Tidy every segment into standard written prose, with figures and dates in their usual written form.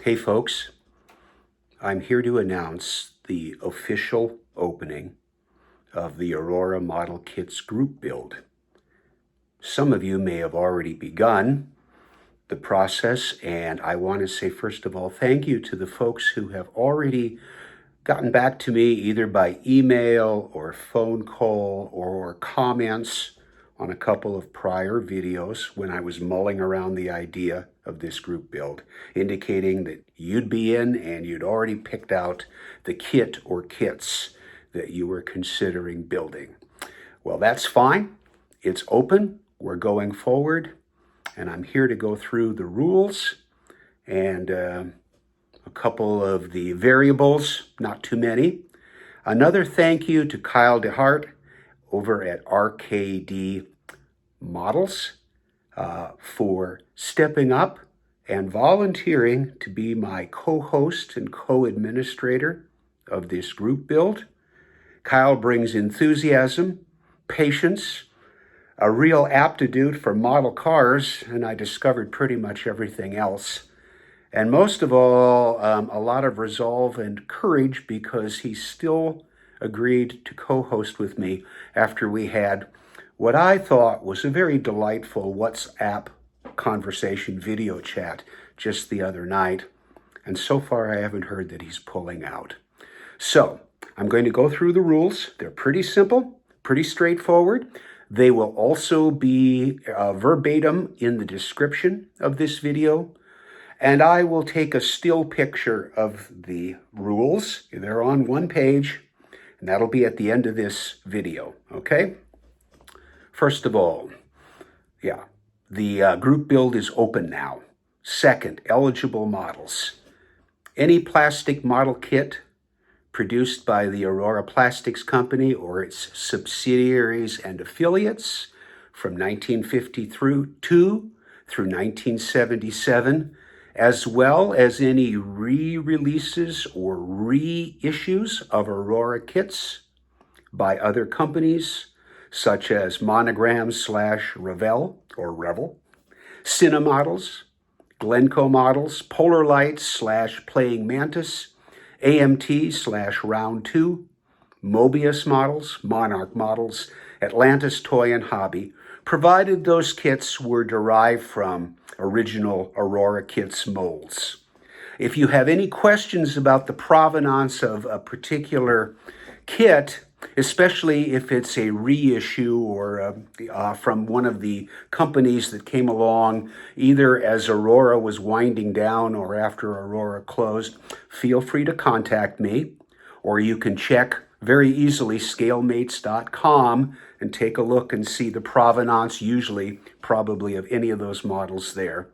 Hey folks, I'm here to announce the official opening of the Aurora Model Kits group build. Some of you may have already begun the process, and I want to say first of all, thank you to the folks who have already gotten back to me either by email or phone call or comments on a couple of prior videos when I was mulling around the idea of this group build, indicating that you'd be in and you'd already picked out the kit or kits that you were considering building. Well, that's fine. It's open. We're going forward, and I'm here to go through the rules and a couple of the variables, not too many. Another thank you to Kyle DeHart over at RKD Models for stepping up and volunteering to be my co-host and co-administrator of this group build. Kyle brings enthusiasm, patience, a real aptitude for model cars, and I discovered pretty much everything else. And most of all, a lot of resolve and courage, because he still agreed to co-host with me after we had what I thought was a very delightful WhatsApp conversation video chat just the other night. And so far, I haven't heard that he's pulling out. So I'm going to go through the rules. They're pretty simple, pretty straightforward. They will also be verbatim in the description of this video. And I will take a still picture of the rules. They're on one page, and that'll be at the end of this video, okay? First of all, the group build is open now. Second, eligible models. Any plastic model kit produced by the Aurora Plastics Company or its subsidiaries and affiliates from 1952 through 1977, as well as any re-releases or reissues of Aurora kits by other companies, such as Monogram/Revell or Revel, Cinemodels, Glencoe Models, Polar Lights/Playing Mantis, AMT/Round 2, Mobius Models, Monarch Models, Atlantis Toy and Hobby, provided those kits were derived from original Aurora kits molds. If you have any questions about the provenance of a particular kit, especially if it's a reissue or from one of the companies that came along either as Aurora was winding down or after Aurora closed, feel free to contact me, or you can check very easily scalemates.com and take a look and see the provenance, usually probably of any of those models there.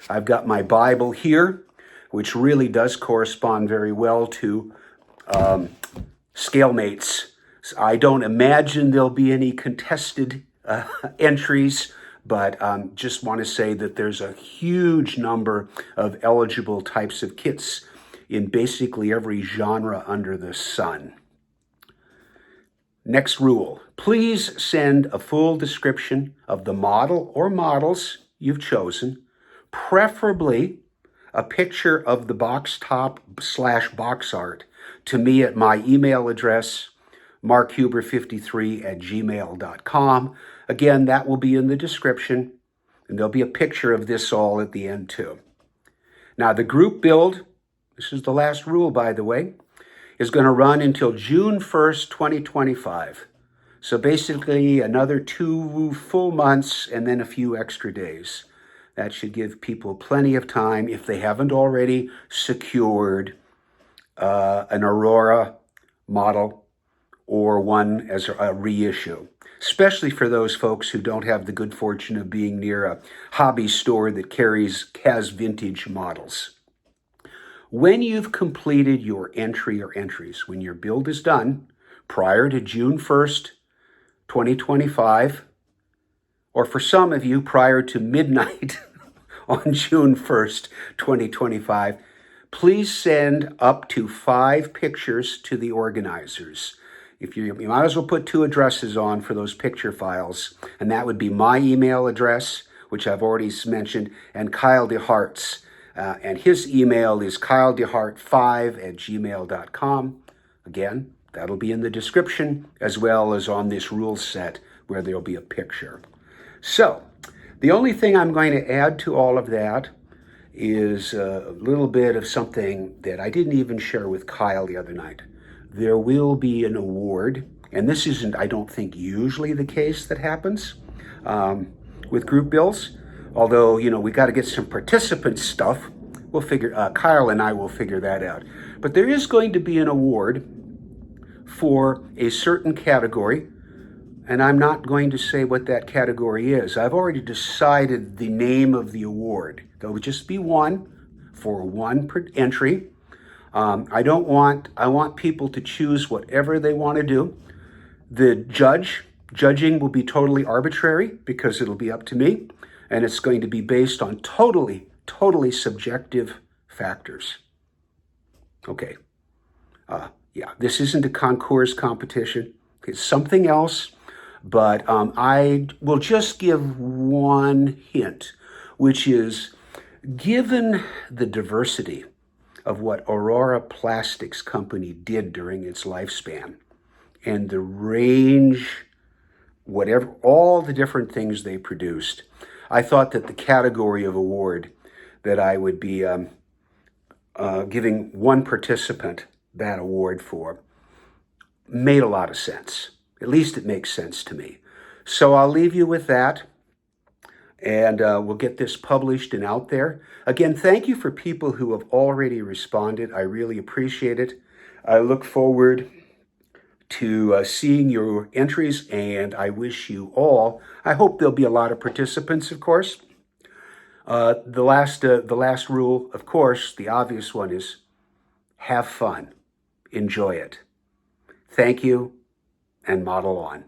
I've got my Bible here, which really does correspond very well to Scalemates. I don't imagine there'll be any contested entries, but just want to say that there's a huge number of eligible types of kits in basically every genre under the sun. Next rule, please send a full description of the model or models you've chosen, preferably a picture of the box top/box art, to me at my email address, markhuber53@gmail.com. Again, that will be in the description, and there'll be a picture of this all at the end too. Now, the group build, this is the last rule, by the way, is going to run until June 1st, 2025. So basically another 2 full months and then a few extra days. That should give people plenty of time, if they haven't already secured an Aurora model or one as a reissue, especially for those folks who don't have the good fortune of being near a hobby store that has vintage models. When you've completed your entry or entries, when your build is done prior to June 1st, 2025, or for some of you prior to midnight on June 1st, 2025, please send up to 5 pictures to the organizers. You might as well put 2 addresses on for those picture files, and that would be my email address, which I've already mentioned, and Kyle DeHart's. And his email is kyledehart5@gmail.com. Again, that'll be in the description as well as on this rule set where there'll be a picture. So, the only thing I'm going to add to all of that is a little bit of something that I didn't even share with Kyle the other night. There will be an award, and this isn't, I don't think, usually the case that happens with group bills. Although, we got to get some participant stuff. We'll figure, Kyle and I will figure that out. But there is going to be an award for a certain category, and I'm not going to say what that category is. I've already decided the name of the award. There will just be one for one per entry. I want people to choose whatever they want to do. The judging will be totally arbitrary because it'll be up to me, and it's going to be based on totally subjective factors. Okay. Yeah, this isn't a concours competition. It's something else, but I will just give one hint, which is, given the diversity of what Aurora Plastics Company did during its lifespan and the range, whatever, all the different things they produced, I thought that the category of award that I would be giving one participant that award for made a lot of sense. At least it makes sense to me. So I'll leave you with that, and we'll get this published and out there. Again, thank you for people who have already responded. I really appreciate it. I look forward to seeing your entries, and I wish you all, I hope there'll be a lot of participants, of course. The last rule, of course, the obvious one is have fun. Enjoy it. Thank you, and model on.